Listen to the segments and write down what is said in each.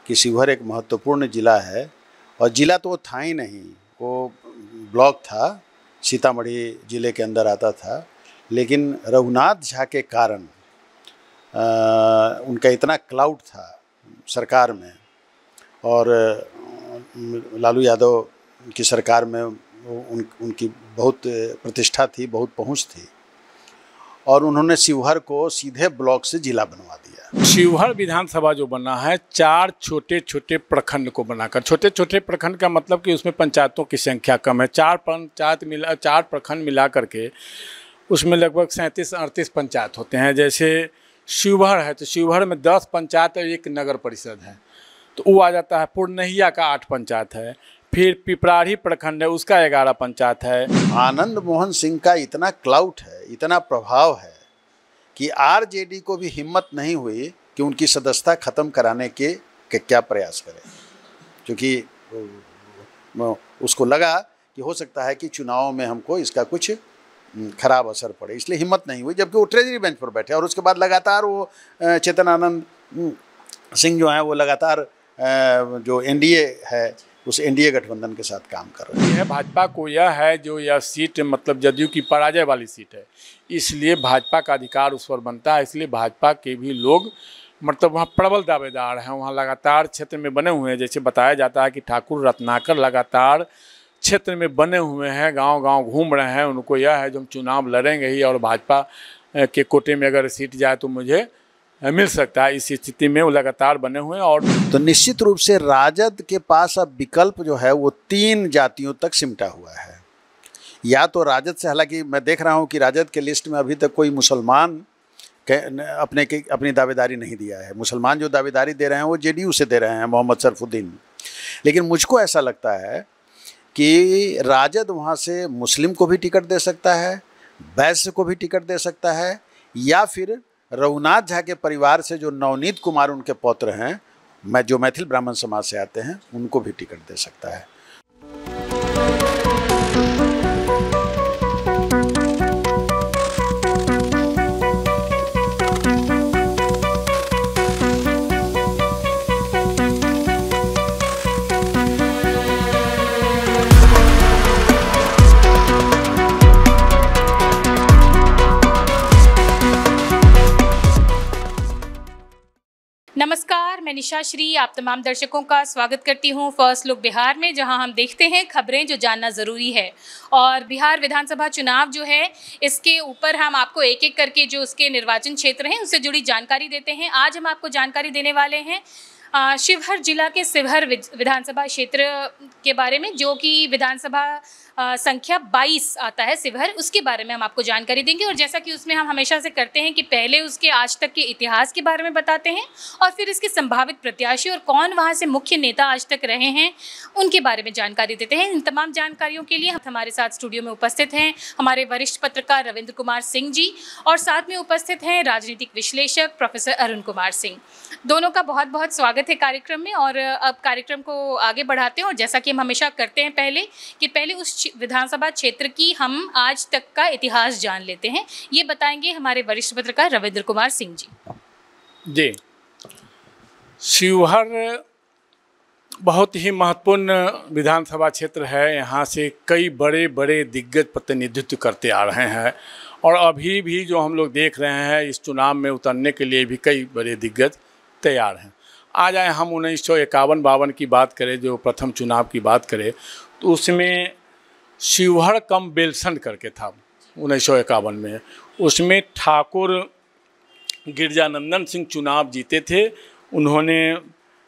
कि शिवहर एक महत्वपूर्ण ज़िला है, और ज़िला तो वो था ही नहीं, वो ब्लॉक था, सीतामढ़ी ज़िले के अंदर आता था। लेकिन रघुनाथ झा के कारण उनका इतना क्लाउड था सरकार में, और लालू यादव की सरकार में उनकी बहुत प्रतिष्ठा थी, बहुत पहुंच थी, और उन्होंने शिवहर को सीधे ब्लॉक से जिला बनवा दिया। शिवहर विधानसभा जो बना है 4 छोटे छोटे प्रखंड को बनाकर, छोटे छोटे प्रखंड का मतलब कि उसमें पंचायतों की संख्या कम है। 4 प्रखंड मिला करके उसमें लगभग 37-38 पंचायत होते हैं। जैसे शिवहर है तो शिवहर में 10 पंचायत और 1 नगर परिषद है, तो वो आ जाता है। पूर्णहिया का 8 पंचायत है। फिर पिपराही प्रखंड है, उसका 11 पंचायत है। आनंद मोहन सिंह का इतना क्लाउट है, इतना प्रभाव है कि आरजेडी को भी हिम्मत नहीं हुई कि उनकी सदस्यता खत्म कराने के क्या प्रयास करें, क्योंकि उसको लगा कि हो सकता है कि चुनाव में हमको इसका कुछ खराब असर पड़े, इसलिए हिम्मत नहीं हुई। जबकि वो ट्रेजरी बेंच पर बैठे, और उसके बाद लगातार वो चेतन आनंद सिंह जो हैं वो लगातार जो एनडीए है उस एनडीए गठबंधन के साथ काम कर रहे हैं। भाजपा को यह है जो यह सीट मतलब जदयू की पराजय वाली सीट है, इसलिए भाजपा का अधिकार उस पर बनता है। इसलिए भाजपा के भी लोग मतलब वहाँ प्रबल दावेदार हैं, वहाँ लगातार क्षेत्र में बने हुए हैं। जैसे बताया जाता है कि ठाकुर रत्नाकर लगातार क्षेत्र में बने हुए हैं, गांव-गांव घूम रहे हैं। उनको यह है जो हम चुनाव लड़ेंगे ही, और भाजपा के कोटे में अगर सीट जाए तो मुझे मिल सकता है। इस स्थिति में वो लगातार बने हुए हैं। और तो निश्चित रूप से राजद के पास अब विकल्प जो है वो 3 जातियों तक सिमटा हुआ है। या तो राजद से, हालांकि मैं देख रहा हूँ कि राजद के लिस्ट में अभी तक कोई मुसलमान अपनी दावेदारी नहीं दिया है। मुसलमान जो दावेदारी दे रहे हैं वो जेडीयू से दे रहे हैं, मोहम्मद शरफुद्दीन। लेकिन मुझको ऐसा लगता है कि राजद वहाँ से मुस्लिम को भी टिकट दे सकता है, वैश्य को भी टिकट दे सकता है, या फिर रघुनाथ झा के परिवार से जो नवनीत कुमार उनके पौत्र हैं, जो मैथिल ब्राह्मण समाज से आते हैं, उनको भी टिकट दे सकता है। नमस्कार, मैं निशा श्री आप तमाम दर्शकों का स्वागत करती हूं फर्स्ट लुक बिहार में, जहां हम देखते हैं खबरें जो जानना ज़रूरी है। और बिहार विधानसभा चुनाव जो है, इसके ऊपर हम आपको एक एक करके जो उसके निर्वाचन क्षेत्र हैं उससे जुड़ी जानकारी देते हैं। आज हम आपको जानकारी देने वाले हैं शिवहर जिला के शिवहर विधानसभा क्षेत्र के बारे में, जो कि विधानसभा संख्या 22 आता है शिवहर, उसके बारे में हम आपको जानकारी देंगे। और जैसा कि उसमें हम हमेशा से करते हैं कि पहले उसके आज तक के इतिहास के बारे में बताते हैं, और फिर इसके संभावित प्रत्याशी और कौन वहां से मुख्य नेता आज तक रहे हैं उनके बारे में जानकारी देते हैं। इन तमाम जानकारियों के लिए हमारे साथ स्टूडियो में उपस्थित हैं हमारे वरिष्ठ पत्रकार रविंद्र कुमार सिंह जी, और साथ में उपस्थित हैं राजनीतिक विश्लेषक प्रोफेसर अरुण कुमार सिंह। दोनों का बहुत बहुत स्वागत है कार्यक्रम में। और अब कार्यक्रम को आगे बढ़ाते हैं, और जैसा कि हम हमेशा करते हैं पहले उस विधानसभा क्षेत्र की हम आज तक का इतिहास जान लेते हैं। ये बताएंगे हमारे वरिष्ठ पत्रकार रविंद्र कुमार सिंह जी। शिवहर बहुत ही महत्वपूर्ण विधानसभा क्षेत्र है। यहाँ से कई बड़े बड़े दिग्गज प्रतिनिधित्व करते आ रहे हैं, और अभी भी जो हम लोग देख रहे हैं इस चुनाव में उतरने के लिए भी कई बड़े दिग्गज तैयार हैं। आ जाए हम 1951-52 की बात करें, जो प्रथम चुनाव की बात करें, तो उसमें शिवहर कम बेलसंड करके था 1951 में। उसमें ठाकुर गिरजानंदन सिंह चुनाव जीते थे। उन्होंने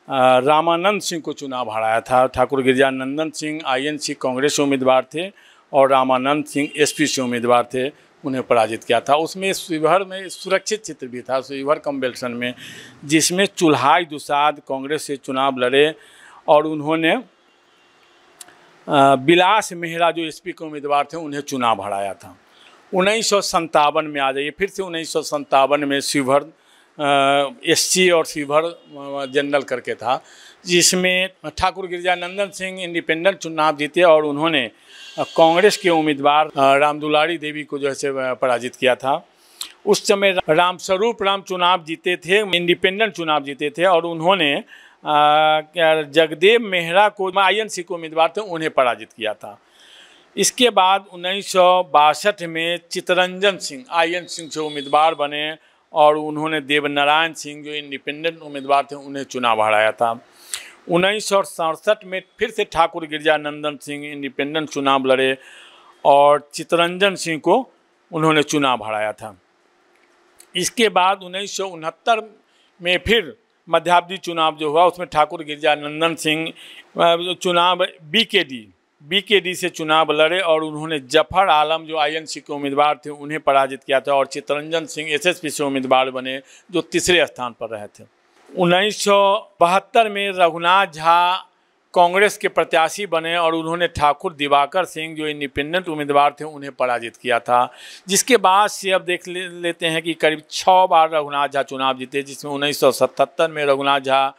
रामानंद सिंह को चुनाव हराया था। ठाकुर गिरजानंदन सिंह आईएनसी कांग्रेस से उम्मीदवार थे, और रामानंद सिंह एसपी से उम्मीदवार थे, उन्हें पराजित किया था। उसमें शिवहर में सुरक्षित क्षेत्र भी था, शिवहर कम बेलसंड में, जिसमें चुल्हाई दुसाद कांग्रेस से चुनाव लड़े, और उन्होंने बिलास मेहरा जो एसपी के उम्मीदवार थे उन्हें चुनाव हराया था। 1957 में आ जाइए, फिर से 1957 में शिवहर एससी और शिवहर जनरल करके था, जिसमें ठाकुर गिरजानंदन सिंह इंडिपेंडेंट चुनाव जीते, और उन्होंने कांग्रेस के उम्मीदवार रामदुलारी देवी को जो है पराजित किया था। उस समय रामस्वरूप राम चुनाव जीते थे, इंडिपेंडेंट चुनाव जीते थे, और उन्होंने जगदेव मेहरा को INC को उम्मीदवार थे उन्हें पराजित किया था। इसके बाद 1962 में चितरंजन सिंह INC से उम्मीदवार बने और उन्होंने देवनारायण सिंह जो इंडिपेंडेंट उम्मीदवार थे उन्हें चुनाव हराया था। 1967 में फिर से ठाकुर गिरजानंदन सिंह इंडिपेंडेंट चुनाव लड़े और चितरंजन सिंह को उन्होंने चुनाव हराया था। इसके बाद 1969 में फिर मध्यावधि चुनाव जो हुआ उसमें ठाकुर गिरजानंदन सिंह चुनाव BKD से चुनाव लड़े और उन्होंने जफर आलम जो INC के उम्मीदवार थे उन्हें पराजित किया था और चितरंजन सिंह SSP से उम्मीदवार बने जो तीसरे स्थान पर रहे थे। 1972 में रघुनाथ झा कांग्रेस के प्रत्याशी बने और उन्होंने ठाकुर दिवाकर सिंह जो इंडिपेंडेंट उम्मीदवार थे उन्हें पराजित किया था। जिसके बाद से अब देख लेते हैं कि करीब 6 बार रघुनाथ झा चुनाव जीते, जिसमें 1977 में रघुनाथ झा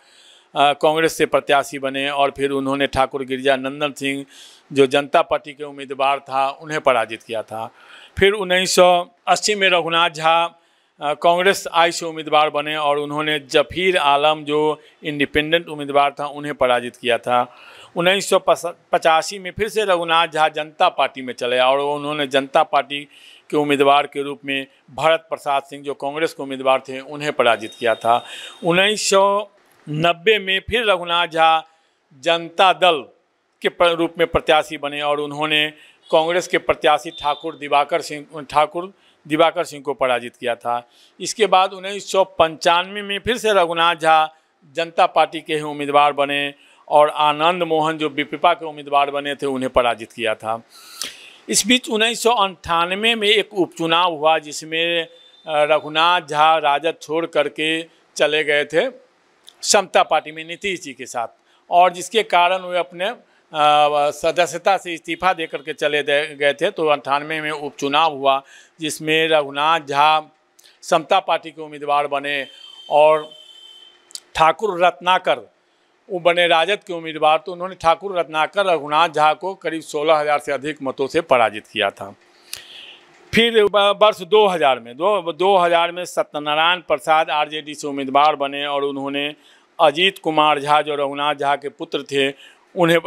कांग्रेस से प्रत्याशी बने और फिर उन्होंने ठाकुर गिरजानंदन सिंह जो जनता पार्टी के उम्मीदवार था उन्हें पराजित किया था। फिर 1980 में रघुनाथ झा कांग्रेस आई से उम्मीदवार बने और उन्होंने जफीर आलम जो इंडिपेंडेंट उम्मीदवार था उन्हें पराजित किया था। 1985 में फिर से रघुनाथ झा जनता पार्टी में चले और उन्होंने जनता पार्टी के उम्मीदवार के रूप में भरत प्रसाद सिंह जो कांग्रेस के उम्मीदवार थे उन्हें पराजित किया था। 1990 में फिर रघुनाथ झा जनता दल के रूप में प्रत्याशी बने और उन्होंने कांग्रेस के प्रत्याशी ठाकुर दिवाकर सिंह को पराजित किया था। इसके बाद 1995 में फिर से रघुनाथ झा जनता पार्टी के ही उम्मीदवार बने और आनंद मोहन जो बीपीपा के उम्मीदवार बने थे उन्हें पराजित किया था। इस बीच 1998 में एक उपचुनाव हुआ जिसमें रघुनाथ झा राजद छोड़ करके चले गए थे समता पार्टी में नीतीश जी के साथ और जिसके कारण वे अपने सदस्यता से इस्तीफा दे करके चले गए थे। तो 98 में उपचुनाव हुआ जिसमें रघुनाथ झा समता पार्टी के उम्मीदवार बने और ठाकुर रत्नाकर वो बने राजद के उम्मीदवार। तो उन्होंने ठाकुर रत्नाकर रघुनाथ झा को करीब 16,000 से अधिक मतों से पराजित किया था। फिर वर्ष 2000 में सत्यनारायण प्रसाद RJD से उम्मीदवार बने और उन्होंने अजीत कुमार झा जो रघुनाथ झा के पुत्र थे उन्हें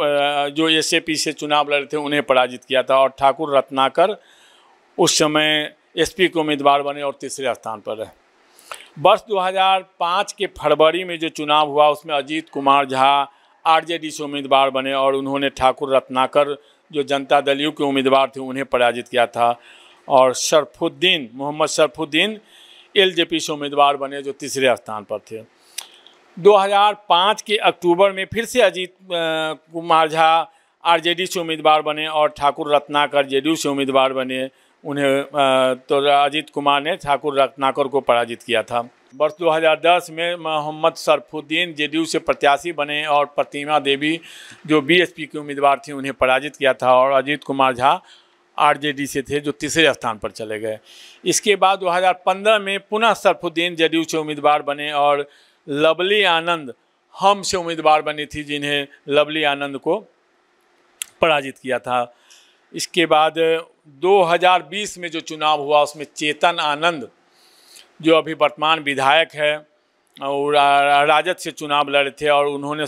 जो SAP से चुनाव लड़े थे उन्हें पराजित किया था और ठाकुर रत्नाकर उस समय SP के उम्मीदवार बने और तीसरे स्थान पर रहे। वर्ष 2005 के फरवरी में जो चुनाव हुआ उसमें अजीत कुमार झा RJD से उम्मीदवार बने और उन्होंने ठाकुर रत्नाकर जो जनता दल यू के उम्मीदवार थे उन्हें पराजित किया था और मोहम्मद शरफुद्दीन LJP से उम्मीदवार बने जो तीसरे स्थान पर थे। 2005 के अक्टूबर में फिर से अजीत कुमार झा RJD से उम्मीदवार बने और ठाकुर रत्नाकर JDU से उम्मीदवार बने। तो अजीत कुमार ने ठाकुर रत्नाकर को पराजित किया था। वर्ष 2010 में मोहम्मद शरफुद्दीन JDU से प्रत्याशी बने और प्रतिमा देवी जो BSP के उम्मीदवार थी उन्हें पराजित किया था और अजीत कुमार झा RJD से थे जो तीसरे स्थान पर चले गए। इसके बाद 2015 में पुनः शरफुद्दीन JDU से उम्मीदवार बने और लवली आनंद हम से उम्मीदवार बनी थी जिन्हें लवली आनंद को पराजित किया था। इसके बाद 2020 में जो चुनाव हुआ उसमें चेतन आनंद जो अभी वर्तमान विधायक है और राजद से चुनाव लड़े थे और उन्होंने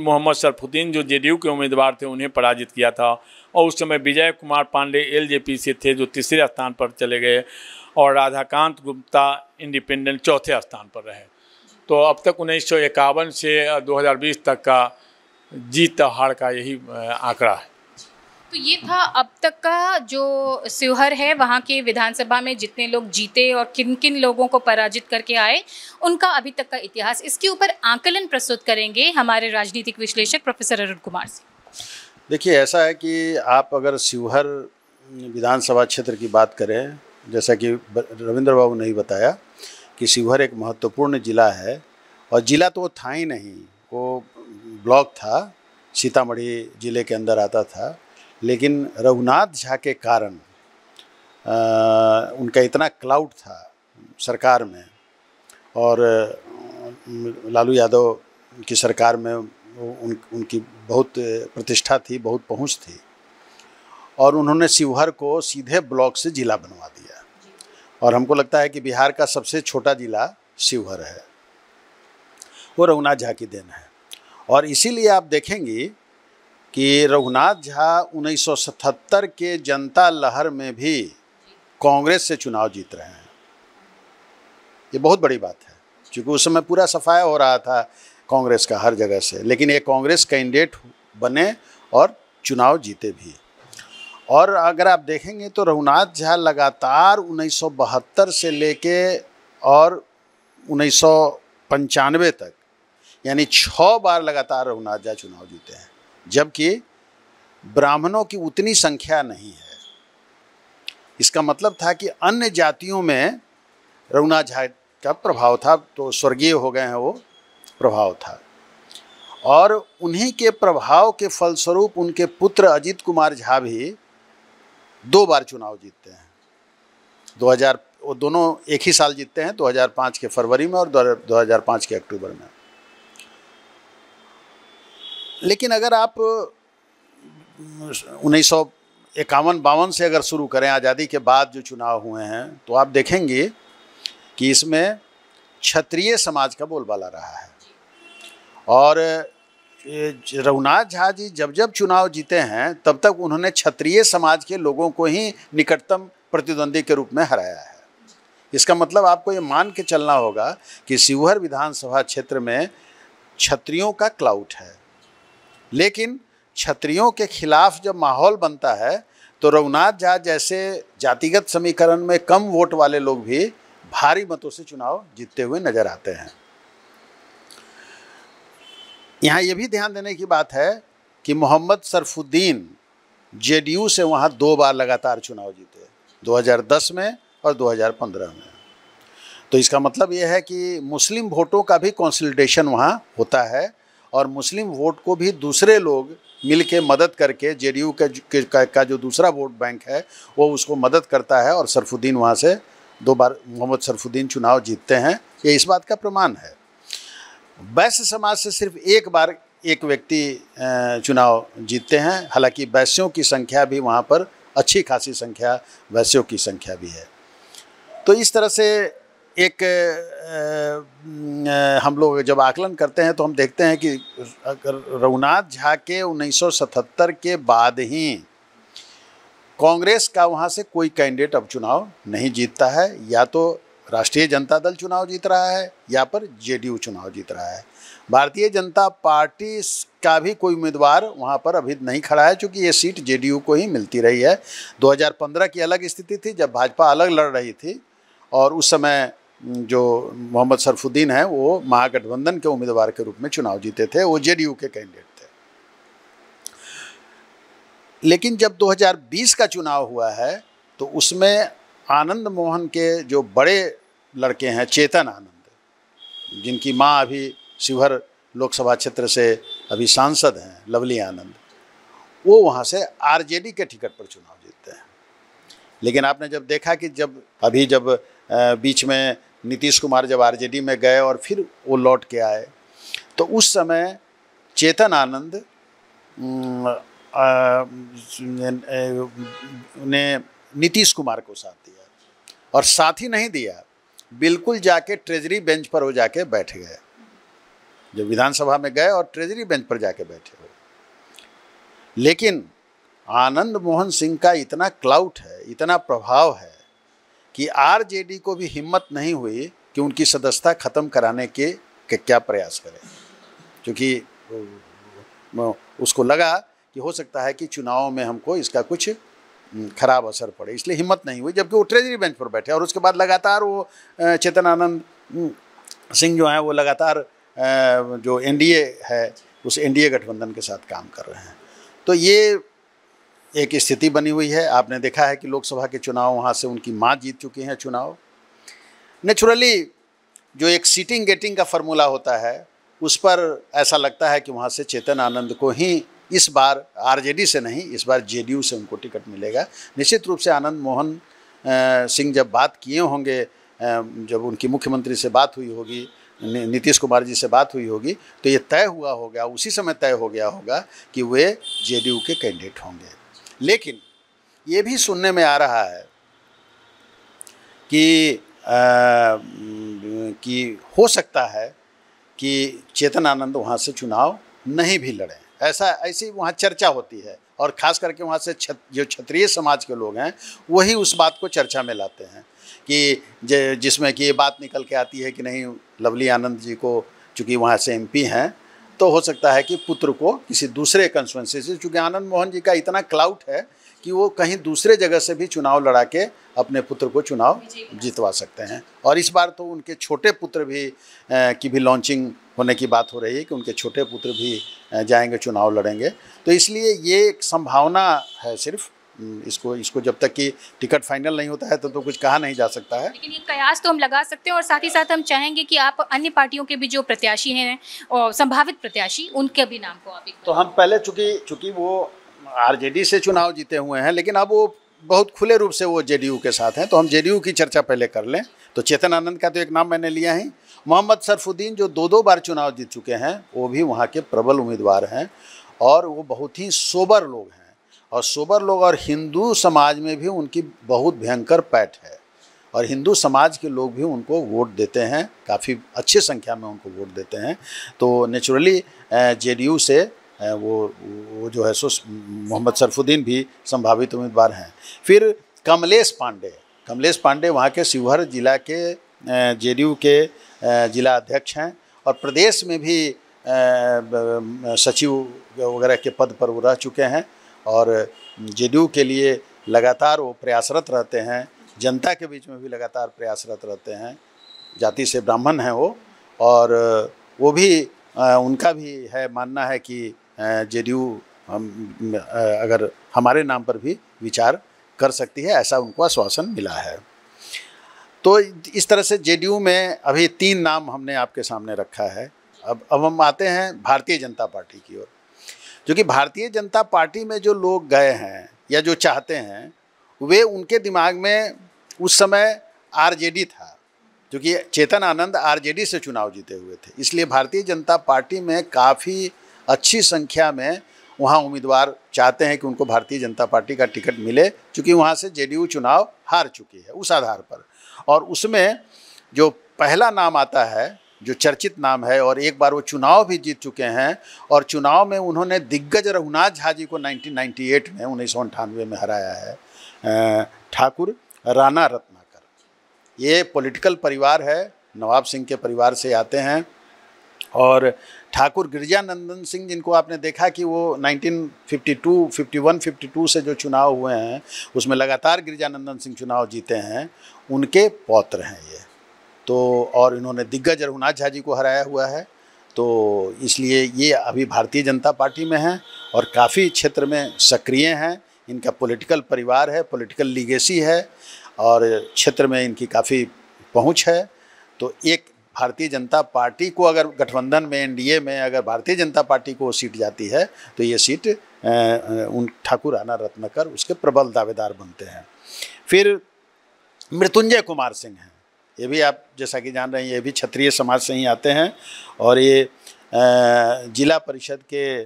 मोहम्मद शरफुद्दीन जो JDU के उम्मीदवार थे उन्हें पराजित किया था और उस समय विजय कुमार पांडे LJP से थे जो तीसरे स्थान पर चले गए और राधाकांत गुप्ता इंडिपेंडेंट चौथे स्थान पर रहे। तो अब तक 1951 से 2020 तक का जीत हार का यही आंकड़ा है। तो ये था अब तक का जो शिवहर है वहाँ के विधानसभा में जितने लोग जीते और किन किन लोगों को पराजित करके आए उनका अभी तक का इतिहास। इसके ऊपर आकलन प्रस्तुत करेंगे हमारे राजनीतिक विश्लेषक प्रोफेसर अरुण कुमार सिंह। देखिए ऐसा है कि आप अगर शिवहर विधानसभा क्षेत्र की बात करें, जैसा कि रविंद्र बाबू ने ही बताया कि शिवहर एक महत्वपूर्ण ज़िला है और ज़िला तो वो था ही नहीं, वो ब्लॉक था, सीतामढ़ी ज़िले के अंदर आता था। लेकिन रघुनाथ झा के कारण उनका इतना क्लाउड था सरकार में और लालू यादव की सरकार में उनकी बहुत प्रतिष्ठा थी, बहुत पहुंच थी और उन्होंने शिवहर को सीधे ब्लॉक से ज़िला बनवा दिया और हमको लगता है कि बिहार का सबसे छोटा ज़िला शिवहर है वो रघुनाथ झा की देन है। और इसीलिए आप देखेंगे कि रघुनाथ झा 1977 के जनता लहर में भी कांग्रेस से चुनाव जीत रहे हैं। ये बहुत बड़ी बात है, क्योंकि उस समय पूरा सफाया हो रहा था कांग्रेस का हर जगह से, लेकिन ये कांग्रेस कैंडिडेट बने और चुनाव जीते भी। और अगर आप देखेंगे तो रघुनाथ झा लगातार 1972 से लेके और 1995 तक, यानी 6 बार लगातार रघुनाथ झा चुनाव जीते हैं, जबकि ब्राह्मणों की उतनी संख्या नहीं है। इसका मतलब था कि अन्य जातियों में रघुनाथ झा का प्रभाव था, तो स्वर्गीय हो गए हैं वो, प्रभाव था। और उन्हीं के प्रभाव के फलस्वरूप उनके पुत्र अजीत कुमार झा भी 2 बार चुनाव जीतते हैं। 2000 वो दोनों एक ही साल जीतते हैं, 2005 के फरवरी में और 2005 के अक्टूबर में। लेकिन अगर आप 1951-52 से अगर शुरू करें, आज़ादी के बाद जो चुनाव हुए हैं, तो आप देखेंगे कि इसमें क्षत्रिय समाज का बोलबाला रहा है। और रघुनाथ झा जी जब जब चुनाव जीते हैं तब तक उन्होंने क्षत्रिय समाज के लोगों को ही निकटतम प्रतिद्वंदी के रूप में हराया है। इसका मतलब आपको ये मान के चलना होगा कि शिवहर विधानसभा क्षेत्र में क्षत्रियों का क्लाउट है, लेकिन क्षत्रियों के खिलाफ जब माहौल बनता है तो रघुनाथ झा जैसे जातिगत समीकरण में कम वोट वाले लोग भी भारी मतों से चुनाव जीतते हुए नजर आते हैं। यहाँ ये भी ध्यान देने की बात है कि मोहम्मद सरफुद्दीन जेडीयू से वहाँ 2 बार लगातार चुनाव जीते, 2010 में और 2015 में। तो इसका मतलब ये है कि मुस्लिम वोटों का भी कंसोलिडेशन वहाँ होता है, और मुस्लिम वोट को भी दूसरे लोग मिल के मदद करके, जेडीयू का जो दूसरा वोट बैंक है वो उसको मदद करता है, और सरफुद्दीन वहाँ से 2 बार मोहम्मद सरफुद्दीन चुनाव जीतते हैं। ये इस बात का प्रमाण है। वैश्य समाज से सिर्फ 1 बार एक व्यक्ति चुनाव जीतते हैं, हालांकि वैश्यों की संख्या भी वहाँ पर अच्छी खासी संख्या वैश्यों की संख्या भी है। तो इस तरह से एक हम लोग जब आकलन करते हैं तो हम देखते हैं कि रघुनाथ झा के 1977 के बाद ही कांग्रेस का वहाँ से कोई कैंडिडेट अब चुनाव नहीं जीतता है। या तो राष्ट्रीय जनता दल चुनाव जीत रहा है या पर जेडीयू चुनाव जीत रहा है। भारतीय जनता पार्टी का भी कोई उम्मीदवार वहाँ पर अभी नहीं खड़ा है, क्योंकि ये सीट जेडीयू को ही मिलती रही है। 2015 की अलग स्थिति थी जब भाजपा अलग लड़ रही थी, और उस समय जो मोहम्मद सरफुद्दीन है वो महागठबंधन के उम्मीदवार के रूप में चुनाव जीते थे, वो जेडीयू के कैंडिडेट थे। लेकिन जब 2020 का चुनाव हुआ है तो उसमें आनंद मोहन के जो बड़े लड़के हैं, चेतन आनंद, जिनकी माँ अभी शिवहर लोकसभा क्षेत्र से अभी सांसद हैं, लवली आनंद, वो वहाँ से आरजेडी के टिकट पर चुनाव जीतते हैं। लेकिन आपने जब देखा कि जब बीच में नीतीश कुमार जब आरजेडी में गए और फिर वो लौट के आए, तो उस समय चेतन आनंद ने नीतीश कुमार को साथ दिया, और साथ ही नहीं दिया, बिल्कुल जाके ट्रेजरी बेंच पर वो जाके बैठ गए। जब विधानसभा में गए और ट्रेजरी बेंच पर जाके बैठे हो। लेकिन आनंद मोहन सिंह का इतना क्लाउट है, इतना प्रभाव है कि आरजेडी को भी हिम्मत नहीं हुई कि उनकी सदस्यता ख़त्म कराने के क्या प्रयास करें, क्योंकि उसको लगा कि हो सकता है कि चुनाव में हमको इसका कुछ खराब असर पड़े, इसलिए हिम्मत नहीं हुई। जबकि वो ट्रेजरी बेंच पर बैठे, और उसके बाद लगातार वो चेतन आनंद सिंह जो हैं वो लगातार जो एनडीए है उस एनडीए गठबंधन के साथ काम कर रहे हैं। तो ये एक स्थिति बनी हुई है। आपने देखा है कि लोकसभा के चुनाव वहाँ से उनकी माँ जीत चुकी हैं चुनाव। नेचुरली जो एक सीटिंग गेटिंग का फार्मूला होता है उस पर ऐसा लगता है कि वहाँ से चेतन आनंद को ही इस बार आरजेडी से नहीं, इस बार जेडीयू से उनको टिकट मिलेगा। निश्चित रूप से आनंद मोहन सिंह जब बात किए होंगे, जब उनकी मुख्यमंत्री से बात हुई होगी, नीतीश कुमार जी से बात हुई होगी, तो ये तय हुआ होगा, उसी समय तय हो गया होगा कि वे जेडीयू के कैंडिडेट होंगे। लेकिन ये भी सुनने में आ रहा है कि हो सकता है कि चेतन आनंद वहाँ से चुनाव नहीं भी लड़ें, ऐसी वहाँ चर्चा होती है। और ख़ास करके वहाँ से जो क्षत्रिय समाज के लोग हैं वही उस बात को चर्चा में लाते हैं कि जिसमें कि ये बात निकल के आती है कि नहीं, लवली आनंद जी को चूँकि वहाँ से एमपी हैं तो हो सकता है कि पुत्र को किसी दूसरे कंस्टिट्यूंसी से, चूँकि आनंद मोहन जी का इतना क्लाउट है कि वो कहीं दूसरे जगह से भी चुनाव लड़ा के अपने पुत्र को चुनाव जितवा सकते हैं। और इस बार तो उनके छोटे पुत्र भी की भी लॉन्चिंग होने की बात हो रही है कि उनके छोटे पुत्र भी जाएंगे, चुनाव लड़ेंगे। तो इसलिए ये एक संभावना है सिर्फ, इसको जब तक कि टिकट फाइनल नहीं होता है तो कुछ कहा नहीं जा सकता है। लेकिन ये कयास तो हम लगा सकते हैं, और साथ ही साथ हम चाहेंगे कि आप अन्य पार्टियों के भी जो प्रत्याशी हैं और संभावित प्रत्याशी, उनके भी नाम को आप तो हम पहले चूँकि वो आरजेडी से चुनाव जीते हुए हैं, लेकिन अब वो बहुत खुले रूप से वो जेडीयू के साथ हैं, तो हम जेडीयू की चर्चा पहले कर लें। तो चेतन आनंद का तो एक नाम मैंने लिया ही। मोहम्मद सरफुद्दीन जो 2 बार चुनाव जीत चुके हैं, वो भी वहाँ के प्रबल उम्मीदवार हैं और वो बहुत ही सोबर लोग हैं। और सोबर लोग, और हिंदू समाज में भी उनकी बहुत भयंकर पैठ है और हिंदू समाज के लोग भी उनको वोट देते हैं, काफ़ी अच्छी संख्या में उनको वोट देते हैं। तो नेचुरली जेडीयू से वो जो है सो मोहम्मद सरफुद्दीन भी संभावित उम्मीदवार हैं। फिर कमलेश पांडे वहाँ के शिवहर जिला के जेडीयू के जिला अध्यक्ष हैं और प्रदेश में भी सचिव वगैरह के पद पर वो रह चुके हैं और जेडीयू के लिए लगातार वो प्रयासरत रहते हैं, जनता के बीच में भी लगातार प्रयासरत रहते हैं। जाति से ब्राह्मण हैं वो, और वो भी उनका भी है मानना है कि जेडीयू अगर हमारे नाम पर भी विचार कर सकती है, ऐसा उनको आश्वासन मिला है। तो इस तरह से जेडीयू में अभी 3 नाम हमने आपके सामने रखा है। अब हम आते हैं भारतीय जनता पार्टी की ओर। जो कि भारतीय जनता पार्टी में जो लोग गए हैं या जो चाहते हैं, वे उनके दिमाग में उस समय आरजेडी था, क्योंकि चेतन आनंद आरजेडी से चुनाव जीते हुए थे। इसलिए भारतीय जनता पार्टी में काफ़ी अच्छी संख्या में वहाँ उम्मीदवार चाहते हैं कि उनको भारतीय जनता पार्टी का टिकट मिले, क्योंकि वहाँ से जेडीयू चुनाव हार चुकी है उस आधार पर। और उसमें जो पहला नाम आता है, जो चर्चित नाम है, और एक बार वो चुनाव भी जीत चुके हैं और चुनाव में उन्होंने दिग्गज रघुनाथ झा जी को 1998 में 1998 में हराया है, ठाकुर राणा रत्नाकर। ये पॉलिटिकल परिवार है, नवाब सिंह के परिवार से आते हैं। और ठाकुर गिरजानंदन सिंह, जिनको आपने देखा कि वो 1952, 51, 52 से जो चुनाव हुए हैं उसमें लगातार गिरजानंदन सिंह चुनाव जीते हैं, उनके पौत्र हैं ये। तो और इन्होंने दिग्गज रघुनाथ झा जी को हराया हुआ है। तो इसलिए ये अभी भारतीय जनता पार्टी में हैं और काफ़ी क्षेत्र में सक्रिय हैं। इनका पॉलिटिकल परिवार है, पॉलिटिकल लीगेसी है और क्षेत्र में इनकी काफ़ी पहुंच है। तो एक भारतीय जनता पार्टी को अगर गठबंधन में, एनडीए में अगर भारतीय जनता पार्टी को सीट जाती है तो ये सीट उन ठाकुर राणा रत्नाकर उसके प्रबल दावेदार बनते हैं। फिर मृत्युंजय कुमार सिंह हैं, ये भी आप जैसा कि जान रहे हैं, ये भी क्षत्रिय समाज से ही आते हैं और ये जिला परिषद के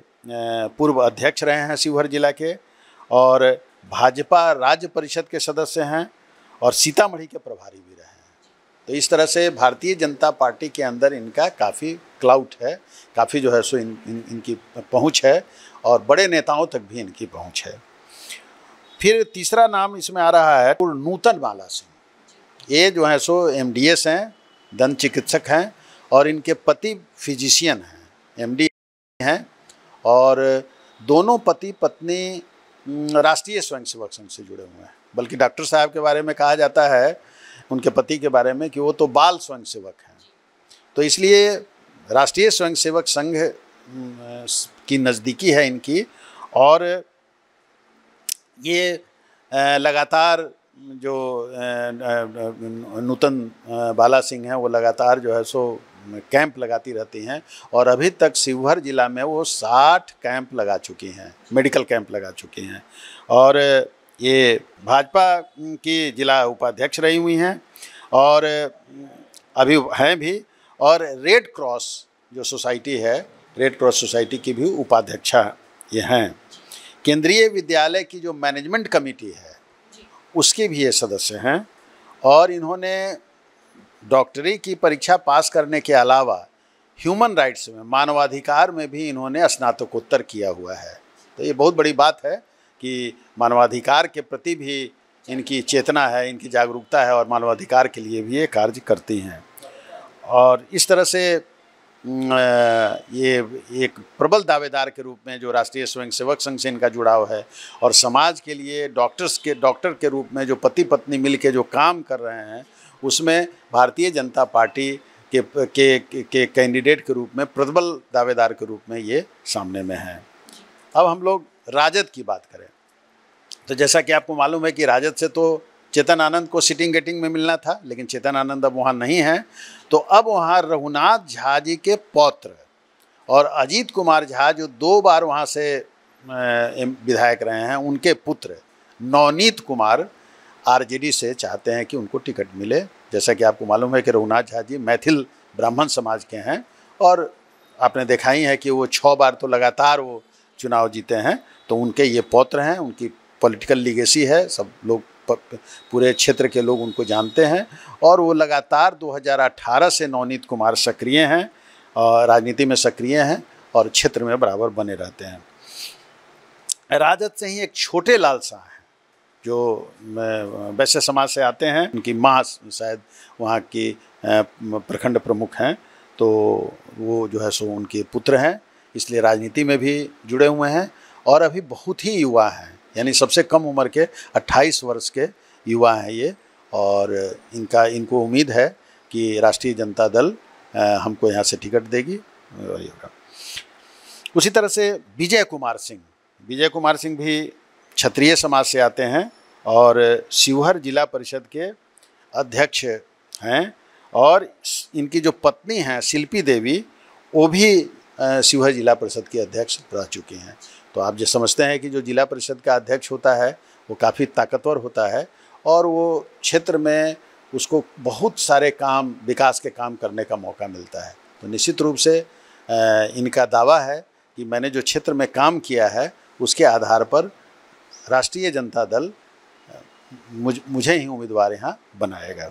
पूर्व अध्यक्ष रहे हैं शिवहर जिला के, और भाजपा राज्य परिषद के सदस्य हैं और सीतामढ़ी के प्रभारी भी रहे हैं। तो इस तरह से भारतीय जनता पार्टी के अंदर इनका काफ़ी क्लाउट है, काफ़ी जो है सो इनकी पहुंच है और बड़े नेताओं तक भी इनकी पहुंच है। फिर तीसरा नाम इसमें आ रहा है नूतन बाला सिंह। ये जो है सो एमडीएस हैं, दंत चिकित्सक हैं और इनके पति फिजिशियन हैं, एमडी हैं, और दोनों पति पत्नी राष्ट्रीय स्वयंसेवक संघ से जुड़े हुए हैं। बल्कि डॉक्टर साहब के बारे में कहा जाता है उनके पति के बारे में कि वो तो बाल स्वयंसेवक हैं। तो इसलिए राष्ट्रीय स्वयंसेवक संघ की नज़दीकी है इनकी, और ये लगातार जो नूतन बाला सिंह हैं वो लगातार जो है सो कैंप लगाती रहती हैं और अभी तक शिवहर जिला में वो 60 कैंप लगा चुकी हैं, मेडिकल कैंप लगा चुकी हैं। और ये भाजपा की जिला उपाध्यक्ष रही हुई हैं और अभी हैं भी, और रेड क्रॉस जो सोसाइटी है, रेड क्रॉस सोसाइटी की भी उपाध्यक्षा ये हैं। केंद्रीय विद्यालय की जो मैनेजमेंट कमेटी है उसके भी ये सदस्य हैं और इन्होंने डॉक्टरी की परीक्षा पास करने के अलावा ह्यूमन राइट्स में, मानवाधिकार में भी इन्होंने स्नातकोत्तर किया हुआ है। तो ये बहुत बड़ी बात है कि मानवाधिकार के प्रति भी इनकी चेतना है, इनकी जागरूकता है और मानवाधिकार के लिए भी ये कार्य करती हैं। और इस तरह से ये एक प्रबल दावेदार के रूप में जो राष्ट्रीय स्वयंसेवक संघ से इनका जुड़ाव है और समाज के लिए डॉक्टर के रूप में जो पति पत्नी मिल के जो काम कर रहे हैं, उसमें भारतीय जनता पार्टी के कैंडिडेट के रूप में प्रबल दावेदार के रूप में ये सामने में हैं। अब हम लोग राजद की बात करें तो जैसा कि आपको मालूम है कि राजद से तो चेतन आनंद को सिटिंग गेटिंग में मिलना था, लेकिन चेतन आनंद अब वहाँ नहीं हैं। तो अब वहाँ रघुनाथ झा जी के पौत्र और अजीत कुमार झा जो 2 बार वहाँ से विधायक रहे हैं, उनके पुत्र नवनीत कुमार आरजेडी से चाहते हैं कि उनको टिकट मिले। जैसा कि आपको मालूम है कि रघुनाथ झा जी मैथिल ब्राह्मण समाज के हैं और आपने देखा ही है कि वो 6 बार तो लगातार वो चुनाव जीते हैं। तो उनके ये पौत्र हैं, उनकी पॉलिटिकल लीगेसी है, सब लोग पूरे क्षेत्र के लोग उनको जानते हैं और वो लगातार 2018 से नवनीत कुमार सक्रिय हैं और राजनीति में सक्रिय हैं और क्षेत्र में बराबर बने रहते हैं। राजद से ही एक छोटे लाल शाह हैं जो वैश्य समाज से आते हैं, उनकी माँ शायद वहाँ की प्रखंड प्रमुख हैं, तो वो जो है सो उनके पुत्र हैं, इसलिए राजनीति में भी जुड़े हुए हैं और अभी बहुत ही युवा हैं, यानी सबसे कम उम्र के 28 वर्ष के युवा हैं ये। और इनको उम्मीद है कि राष्ट्रीय जनता दल हमको यहाँ से टिकट देगी। उसी तरह से विजय कुमार सिंह भी क्षत्रिय समाज से आते हैं और शिवहर जिला परिषद के अध्यक्ष हैं और इनकी जो पत्नी हैं शिल्पी देवी, वो भी शिवहर जिला परिषद के अध्यक्ष रह चुकी हैं। तो आप जो समझते हैं कि जो जिला परिषद का अध्यक्ष होता है वो काफ़ी ताकतवर होता है और वो क्षेत्र में उसको बहुत सारे काम, विकास के काम करने का मौका मिलता है। तो निश्चित रूप से इनका दावा है कि मैंने जो क्षेत्र में काम किया है उसके आधार पर राष्ट्रीय जनता दल मुझे ही उम्मीदवार यहाँ बनाएगा।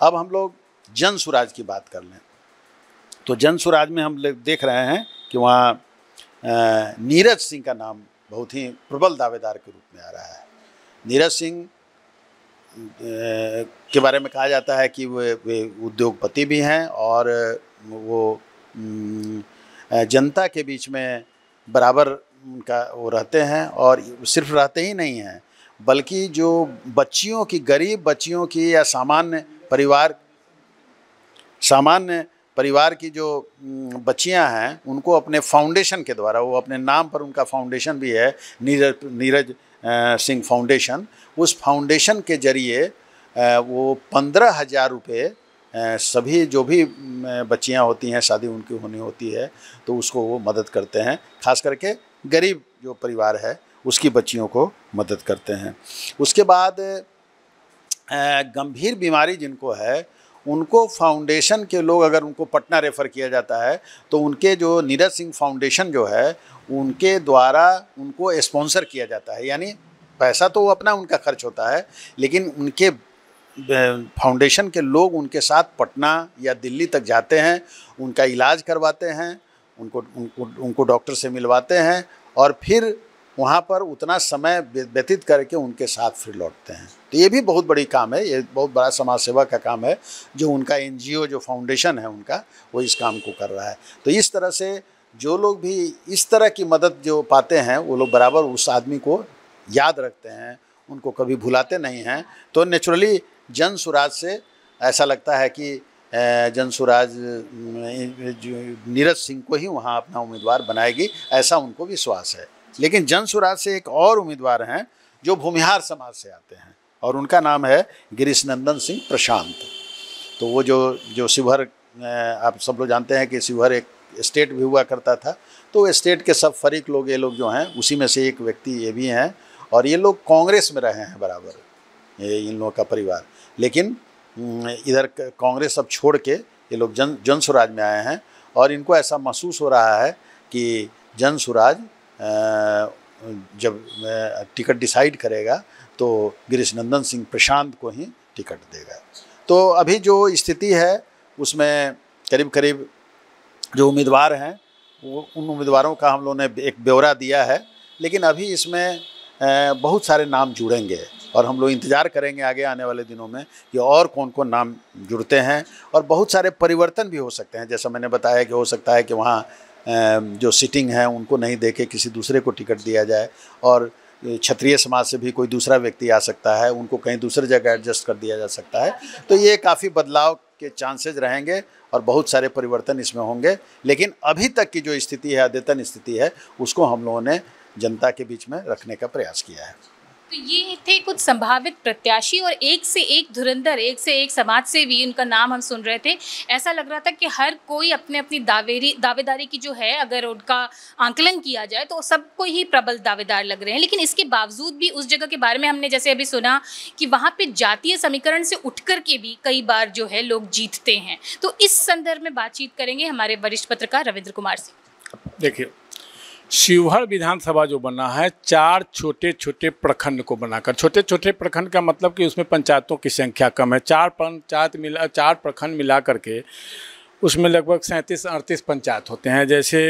अब हम लोग जन सुराज की बात कर लें तो जन सुराज में हम देख रहे हैं कि वहाँ नीरज सिंह का नाम बहुत ही प्रबल दावेदार के रूप में आ रहा है। नीरज सिंह के बारे में कहा जाता है कि वे उद्योगपति भी हैं और वो जनता के बीच में बराबर उनका वो रहते हैं और सिर्फ रहते ही नहीं हैं बल्कि जो बच्चियों की, गरीब बच्चियों की या सामान्य परिवार की जो बच्चियां हैं उनको अपने फाउंडेशन के द्वारा, वो अपने नाम पर उनका फाउंडेशन भी है नीरज सिंह फाउंडेशन, उस फाउंडेशन के जरिए वो 15,000 रुपये सभी जो भी बच्चियां होती हैं, शादी उनकी होनी होती है तो उसको वो मदद करते हैं। खास करके गरीब जो परिवार है उसकी बच्चियों को मदद करते हैं। उसके बाद गंभीर बीमारी जिनको है उनको फाउंडेशन के लोग, अगर उनको पटना रेफ़र किया जाता है तो उनके जो नीरज सिंह फाउंडेशन जो है उनके द्वारा उनको स्पॉन्सर किया जाता है, यानी पैसा तो अपना उनका खर्च होता है लेकिन उनके फाउंडेशन के लोग उनके साथ पटना या दिल्ली तक जाते हैं, उनका इलाज करवाते हैं, उनको डॉक्टर से मिलवाते हैं और फिर वहाँ पर उतना समय व्यतीत करके उनके साथ फिर लौटते हैं। तो ये भी बहुत बड़ी काम है, ये बहुत बड़ा समाज सेवा का काम है जो उनका NGO जो फाउंडेशन है उनका, वो इस काम को कर रहा है। तो इस तरह से जो लोग भी इस तरह की मदद जो पाते हैं वो लोग बराबर उस आदमी को याद रखते हैं, उनको कभी भुलाते नहीं हैं। तो नेचुरली जन सुराज से ऐसा लगता है कि जन सुराज नीरज सिंह को ही वहाँ अपना उम्मीदवार बनाएगी, ऐसा उनको विश्वास है। लेकिन जन सुराज से एक और उम्मीदवार हैं जो भूमिहार समाज से आते हैं और उनका नाम है गिरीश नंदन सिंह प्रशांत। तो वो जो शिवहर, आप सब लोग जानते हैं कि शिवहर एक स्टेट भी हुआ करता था, तो स्टेट के सब फरीक लोग ये लोग जो हैं उसी में से एक व्यक्ति ये भी हैं और ये लोग कांग्रेस में रहे हैं बराबर, ये इन लोगों का परिवार। लेकिन इधर कांग्रेस अब छोड़ के ये लोग जन सुराज में आए हैं और इनको ऐसा महसूस हो रहा है कि जन सुराज जब टिकट डिसाइड करेगा तो गिरीश नंदन सिंह प्रशांत को ही टिकट देगा। तो अभी जो स्थिति है उसमें करीब करीब जो उम्मीदवार हैं वो उन उम्मीदवारों का हम लोगों ने एक ब्यौरा दिया है, लेकिन अभी इसमें बहुत सारे नाम जुड़ेंगे और हम लोग इंतज़ार करेंगे आगे आने वाले दिनों में कि और कौन कौन नाम जुड़ते हैं, और बहुत सारे परिवर्तन भी हो सकते हैं। जैसा मैंने बताया कि हो सकता है कि वहाँ जो सिटिंग है उनको नहीं देके किसी दूसरे को टिकट दिया जाए, और क्षत्रिय समाज से भी कोई दूसरा व्यक्ति आ सकता है, उनको कहीं दूसरी जगह एडजस्ट कर दिया जा सकता है। तो ये काफ़ी बदलाव के चांसेस रहेंगे और बहुत सारे परिवर्तन इसमें होंगे, लेकिन अभी तक की जो स्थिति है, अद्यतन स्थिति है, उसको हम लोगों ने जनता के बीच में रखने का प्रयास किया है। तो ये थे कुछ संभावित प्रत्याशी और एक से एक धुरंधर, एक से एक समाज सेवी, उनका नाम हम सुन रहे थे। ऐसा लग रहा था कि हर कोई अपने अपनी दावेदारी की जो है, अगर उनका आंकलन किया जाए तो सबको ही प्रबल दावेदार लग रहे हैं। लेकिन इसके बावजूद भी उस जगह के बारे में हमने जैसे अभी सुना कि वहाँ पे जातीय समीकरण से उठ कर के भी कई बार जो है लोग जीतते हैं। तो इस संदर्भ में बातचीत करेंगे हमारे वरिष्ठ पत्रकार रविंद्र कुमार से। देखिए, शिवहर विधानसभा जो बना है 4 छोटे छोटे प्रखंड को बनाकर, छोटे छोटे प्रखंड का मतलब कि उसमें पंचायतों की संख्या कम है। 4 प्रखंड मिला करके उसमें लगभग 37-38 पंचायत होते हैं। जैसे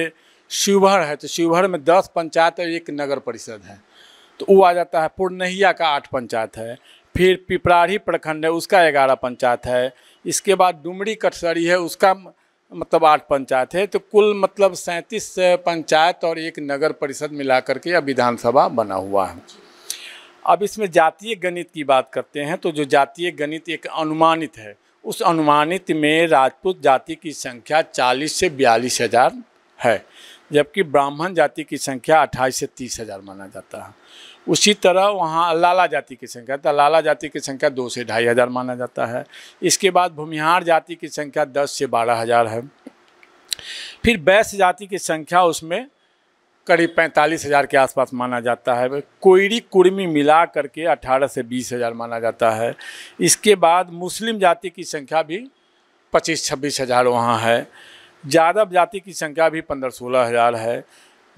शिवहर है तो शिवहर में 10 पंचायत और 1 नगर परिषद है, तो वो आ जाता है। पूर्णहिया का 8 पंचायत है। फिर पिपराही प्रखंड है, उसका 11 पंचायत है। इसके बाद डुमरी कटसरी है, उसका मतलब 8 पंचायत है। तो कुल मतलब 37 पंचायत और 1 नगर परिषद मिला करके यह विधानसभा बना हुआ है। अब इसमें जातीय गणित की बात करते हैं तो जो जातीय गणित एक अनुमानित है, उस अनुमानित में राजपूत जाति की संख्या 40 से 42 हज़ार है, जबकि ब्राह्मण जाति की संख्या 28 से 30 हज़ार माना जाता है। उसी तरह वहाँ लाला जाति की संख्या, तो लाला जाति की संख्या 2 से 2.5 हज़ार माना जाता है। इसके बाद भूमिहार जाति की संख्या 10 से 12 हज़ार है। फिर वैश्य जाति की संख्या उसमें करीब 45 हज़ार के आसपास माना जाता है। कोयरी कुर्मी मिला करके 18 से 20 हज़ार माना जाता है। इसके बाद मुस्लिम जाति की संख्या भी 25-26 हज़ार वहाँ है। यादव जाति की संख्या भी 15-16 हज़ार है।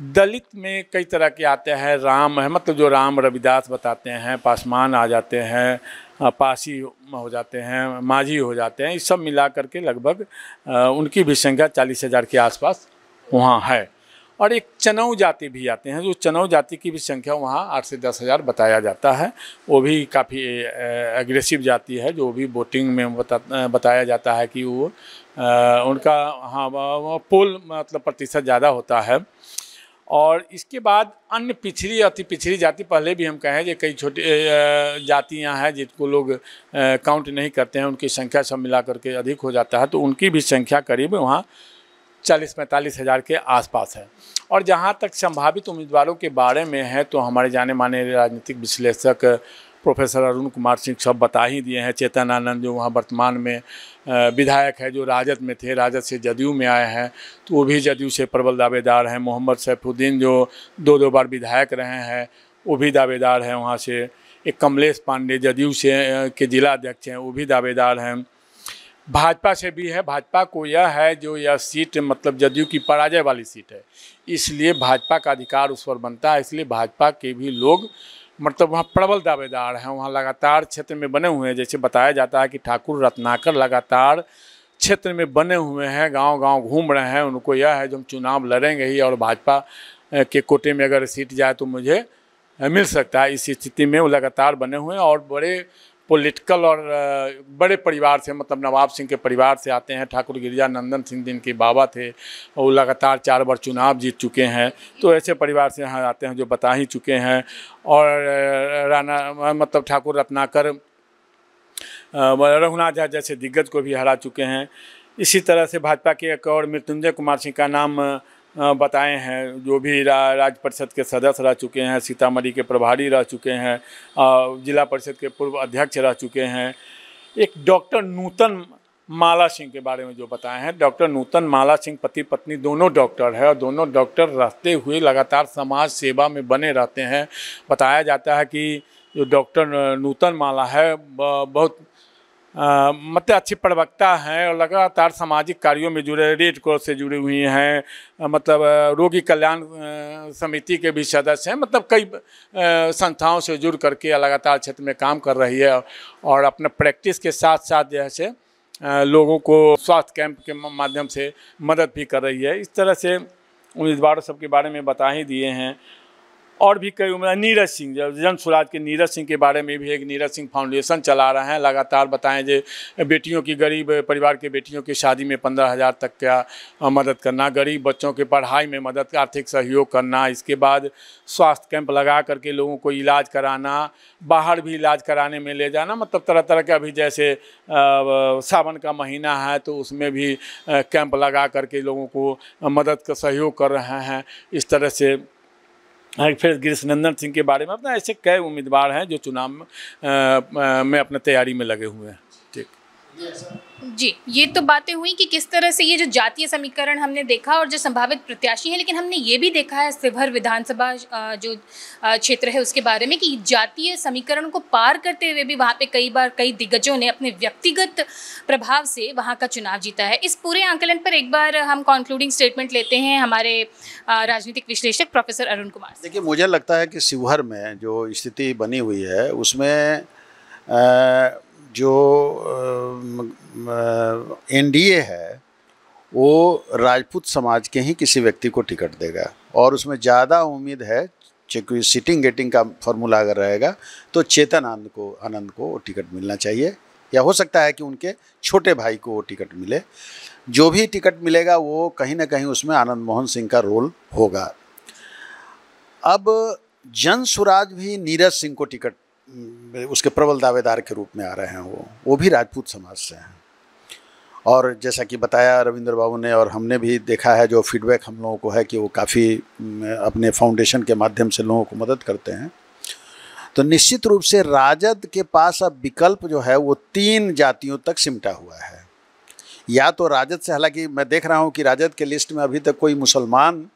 दलित में कई तरह के आते हैं, राम है मतलब जो राम रविदास बताते हैं, पासवान आ जाते हैं, पासी हो जाते हैं, माझी हो जाते हैं। ये सब मिला करके लगभग उनकी भी संख्या 40 हज़ार के आसपास वहाँ है। और एक चनऊ जाति भी आते हैं, जो चनऊ जाति की भी संख्या वहाँ 8 से 10 हज़ार बताया जाता है। वो भी काफ़ी एग्रेसिव जाति है, जो भी वोटिंग में बताया जाता है कि वो उनका पोल मतलब प्रतिशत ज़्यादा होता है। और इसके बाद अन्य पिछड़ी अति पिछड़ी जाति, पहले भी हम कहें कि कई छोटी जातियां हैं जिनको लोग काउंट नहीं करते हैं, उनकी संख्या सब मिला करके अधिक हो जाता है, तो उनकी भी संख्या करीब वहाँ 40-45 हज़ार के आसपास है। और जहाँ तक संभावित उम्मीदवारों के बारे में है तो हमारे जाने माने राजनीतिक विश्लेषक प्रोफेसर अरुण कुमार सिंह सब बता ही दिए हैं। चेतन आनंद जो वहाँ वर्तमान में विधायक है, जो राजद में थे, राजद से जदयू में आए हैं, तो वो भी जदयू से प्रबल दावेदार हैं। मोहम्मद सैफुद्दीन जो 2 बार विधायक रहे हैं, वो भी दावेदार हैं वहाँ से। एक कमलेश पांडे जदयू से के जिला अध्यक्ष हैं, वो भी दावेदार हैं। भाजपा से भी है। भाजपा को यह है जो यह सीट मतलब जदयू की पराजय वाली सीट है, इसलिए भाजपा का अधिकार उस पर बनता है। इसलिए भाजपा के भी लोग मतलब वहाँ प्रबल दावेदार हैं, वहाँ लगातार क्षेत्र में बने हुए हैं। जैसे बताया जाता है कि ठाकुर रत्नाकर लगातार क्षेत्र में बने हुए हैं, गांव-गांव घूम रहे हैं। उनको यह है जो हम चुनाव लड़ेंगे ही और भाजपा के कोटे में अगर सीट जाए तो मुझे मिल सकता है। इस स्थिति में वो लगातार बने हुए हैं और बड़े पॉलिटिकल और बड़े परिवार से मतलब नवाब सिंह के परिवार से आते हैं। ठाकुर गिरिजानंदन सिंह जिनके बाबा थे, वो लगातार 4 बार चुनाव जीत चुके हैं, तो ऐसे परिवार से यहाँ आते हैं जो बता ही चुके हैं। और राणा मतलब ठाकुर रत्नाकर रघुनाथ झा जैसे दिग्गज को भी हरा चुके हैं। इसी तरह से भाजपा के एक और मृत्युंजय कुमार सिंह का नाम बताए हैं, जो भी राज्य परिषद के सदस्य रह चुके हैं, सीतामढ़ी के प्रभारी रह चुके हैं, जिला परिषद के पूर्व अध्यक्ष रह चुके हैं। एक डॉक्टर नूतन माला सिंह के बारे में जो बताए हैं, डॉक्टर नूतन माला सिंह पति पत्नी दोनों डॉक्टर है और दोनों डॉक्टर रहते हुए लगातार समाज सेवा में बने रहते हैं। बताया जाता है कि जो डॉक्टर नूतन माला है बहुत मतलब अच्छी प्रवक्ता हैं और लगातार सामाजिक कार्यों में जुड़े, रेड क्रॉस से जुड़ी हुई हैं, मतलब रोगी कल्याण समिति के भी सदस्य हैं। मतलब कई संस्थाओं से जुड़ करके लगातार क्षेत्र में काम कर रही है और अपने प्रैक्टिस के साथ साथ जैसे लोगों को स्वास्थ्य कैंप के माध्यम से मदद भी कर रही है। इस तरह से उम्मीदवारों सबके बारे में बता ही दिए हैं। और भी कई नीरज सिंह, जन स्वराज के नीरज सिंह के बारे में भी एक नीरज सिंह फाउंडेशन चला रहे हैं। लगातार बताएं जो बेटियों की, गरीब परिवार के बेटियों की शादी में 15,000 तक का मदद करना, गरीब बच्चों के पढ़ाई में मदद, आर्थिक सहयोग करना, इसके बाद स्वास्थ्य कैंप लगा करके लोगों को इलाज कराना, बाहर भी इलाज कराने में ले जाना। मतलब तरह तरह के, अभी जैसे सावन का महीना है तो उसमें भी कैंप लगा करके लोगों को मदद का सहयोग कर रहे हैं। इस तरह से फिर गिरीश नंदन सिंह के बारे में अपना ऐसे कई उम्मीदवार हैं जो चुनाव में अपने तैयारी में लगे हुए हैं। ठीक जी, ये तो बातें हुई कि किस तरह से ये जो जातीय समीकरण हमने देखा और जो संभावित प्रत्याशी हैं, लेकिन हमने ये भी देखा है शिवहर विधानसभा जो क्षेत्र है उसके बारे में कि जातीय समीकरण को पार करते हुए भी वहाँ पे कई बार कई दिग्गजों ने अपने व्यक्तिगत प्रभाव से वहाँ का चुनाव जीता है। इस पूरे आंकलन पर एक बार हम कंक्लूडिंग स्टेटमेंट लेते हैं हमारे राजनीतिक विश्लेषक प्रोफेसर अरुण कुमार। देखिए, मुझे लगता है कि शिवहर में जो स्थिति बनी हुई है उसमें जो एनडीए है वो राजपूत समाज के ही किसी व्यक्ति को टिकट देगा और उसमें ज़्यादा उम्मीद है, क्योंकि सीटिंग गेटिंग का फॉर्मूला अगर रहेगा तो चेतन आनंद को टिकट मिलना चाहिए, या हो सकता है कि उनके छोटे भाई को वो टिकट मिले। जो भी टिकट मिलेगा वो कहीं ना कहीं उसमें आनंद मोहन सिंह का रोल होगा। अब जन स्वराज भी नीरज सिंह को टिकट उसके प्रबल दावेदार के रूप में आ रहे हैं। वो भी राजपूत समाज से हैं और जैसा कि बताया रविंद्र बाबू ने और हमने भी देखा है, जो फीडबैक हम लोगों को है कि वो काफ़ी अपने फाउंडेशन के माध्यम से लोगों को मदद करते हैं। तो निश्चित रूप से राजद के पास अब विकल्प जो है वो 3 जातियों तक सिमटा हुआ है। या तो राजद से, हालांकि मैं देख रहा हूँ कि राजद के लिस्ट में अभी तक कोई मुसलमान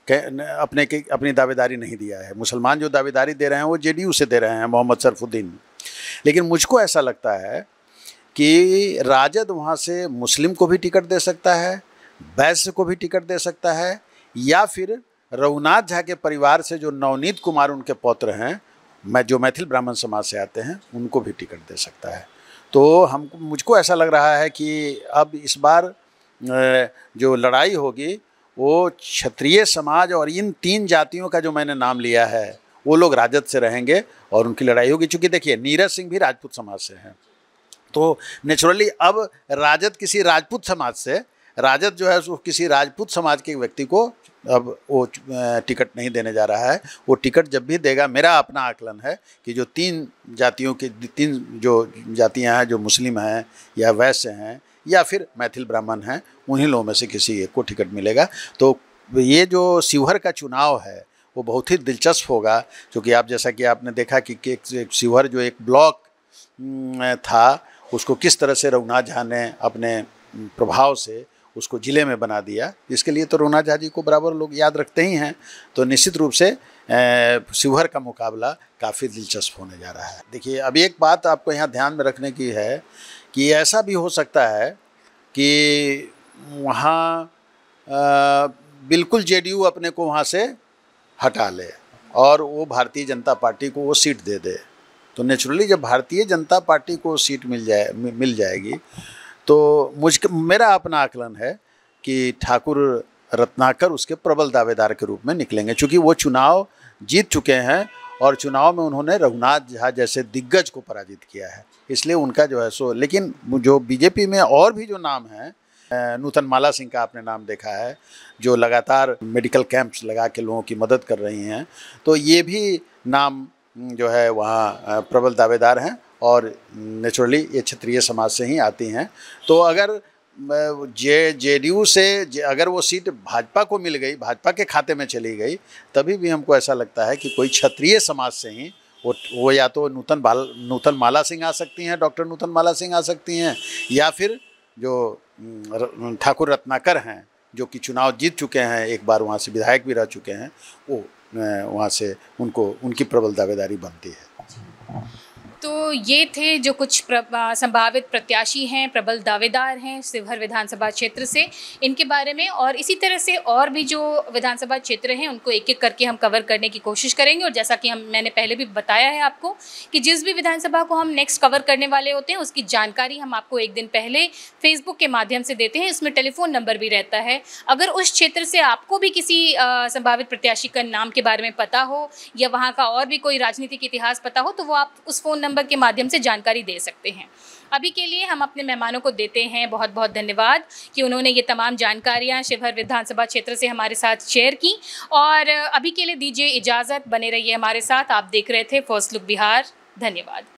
अपनी दावेदारी नहीं दिया है। मुसलमान जो दावेदारी दे रहे हैं वो जेडीयू से दे रहे हैं, मोहम्मद शरफुद्दीन। लेकिन मुझको ऐसा लगता है कि राजद वहाँ से मुस्लिम को भी टिकट दे सकता है, वैश्य को भी टिकट दे सकता है, या फिर रघुनाथ झा के परिवार से जो नवनीत कुमार उनके पौत्र हैं, जो मैथिल ब्राह्मण समाज से आते हैं, उनको भी टिकट दे सकता है। तो मुझको ऐसा लग रहा है कि अब इस बार जो लड़ाई होगी वो क्षत्रिय समाज और इन 3 जातियों का जो मैंने नाम लिया है वो लोग राजद से रहेंगे और उनकी लड़ाई होगी। चूँकि देखिए, नीरज सिंह भी राजपूत समाज से हैं, तो नेचुरली अब राजद किसी राजपूत समाज से, राजद जो है वो किसी राजपूत समाज के व्यक्ति को अब वो टिकट नहीं देने जा रहा है। वो टिकट जब भी देगा, मेरा अपना आकलन है कि जो 3 जातियों की 3 जो जातियां हैं, जो मुस्लिम हैं या वैश्य हैं या फिर मैथिल ब्राह्मण हैं, उन्हीं लोगों में से किसी एक को टिकट मिलेगा। तो ये जो शिवहर का चुनाव है वो बहुत ही दिलचस्प होगा, क्योंकि आप जैसा कि आपने देखा कि शिवहर जो एक ब्लॉक था उसको किस तरह से रघुनाथ झा ने अपने प्रभाव से उसको ज़िले में बना दिया। इसके लिए तो रघुनाथ झा जी को बराबर लोग याद रखते ही हैं। तो निश्चित रूप से शिवहर का मुकाबला काफ़ी दिलचस्प होने जा रहा है। देखिए, अब एक बात आपको यहाँ ध्यान में रखने की है कि ऐसा भी हो सकता है कि वहाँ बिल्कुल जेडीयू अपने को वहाँ से हटा ले और वो भारतीय जनता पार्टी को वो सीट दे दे। तो नेचुरली जब भारतीय जनता पार्टी को सीट मिल जाएगी तो मेरा अपना आकलन है कि ठाकुर रत्नाकर उसके प्रबल दावेदार के रूप में निकलेंगे, क्योंकि वो चुनाव जीत चुके हैं और चुनाव में उन्होंने रघुनाथ झा जैसे दिग्गज को पराजित किया है, इसलिए उनका जो है सो। लेकिन जो बीजेपी में और भी जो नाम हैं, नूतन माला सिंह का आपने नाम देखा है, जो लगातार मेडिकल कैंप्स लगा के लोगों की मदद कर रही हैं, तो ये भी नाम जो है वहाँ प्रबल दावेदार हैं और नेचुरली ये क्षत्रिय समाज से ही आती हैं। तो अगर जेडीयू से अगर वो सीट भाजपा को मिल गई, भाजपा के खाते में चली गई, तभी भी हमको ऐसा लगता है कि कोई क्षत्रिय समाज से ही वो या तो नूतन माला सिंह आ सकती हैं, डॉक्टर नूतन माला सिंह आ सकती हैं, या फिर जो ठाकुर रत्नाकर हैं जो कि चुनाव जीत चुके हैं, एक बार वहाँ से विधायक भी रह चुके हैं, वो वहाँ से उनकी प्रबल दावेदारी बनती है। तो तो ये थे जो कुछ संभावित प्रत्याशी हैं, प्रबल दावेदार हैं शिवहर विधानसभा क्षेत्र से, इनके बारे में। और इसी तरह से और भी जो विधानसभा क्षेत्र हैं उनको एक एक करके हम कवर करने की कोशिश करेंगे। और जैसा कि मैंने पहले भी बताया है आपको कि जिस भी विधानसभा को हम नेक्स्ट कवर करने वाले होते हैं उसकी जानकारी हम आपको एक दिन पहले फेसबुक के माध्यम से देते हैं। इसमें टेलीफोन नंबर भी रहता है। अगर उस क्षेत्र से आपको भी किसी संभावित प्रत्याशी का नाम के बारे में पता हो या वहाँ का और भी कोई राजनीतिक इतिहास पता हो तो वो आप उस फ़ोन नंबर के माध्यम से जानकारी दे सकते हैं। अभी के लिए हम अपने मेहमानों को देते हैं बहुत बहुत धन्यवाद कि उन्होंने ये तमाम जानकारियाँ शिवहर विधानसभा क्षेत्र से हमारे साथ शेयर की। और अभी के लिए दीजिए इजाज़त, बने रहिए हमारे साथ। आप देख रहे थे फर्स्ट लुक बिहार। धन्यवाद।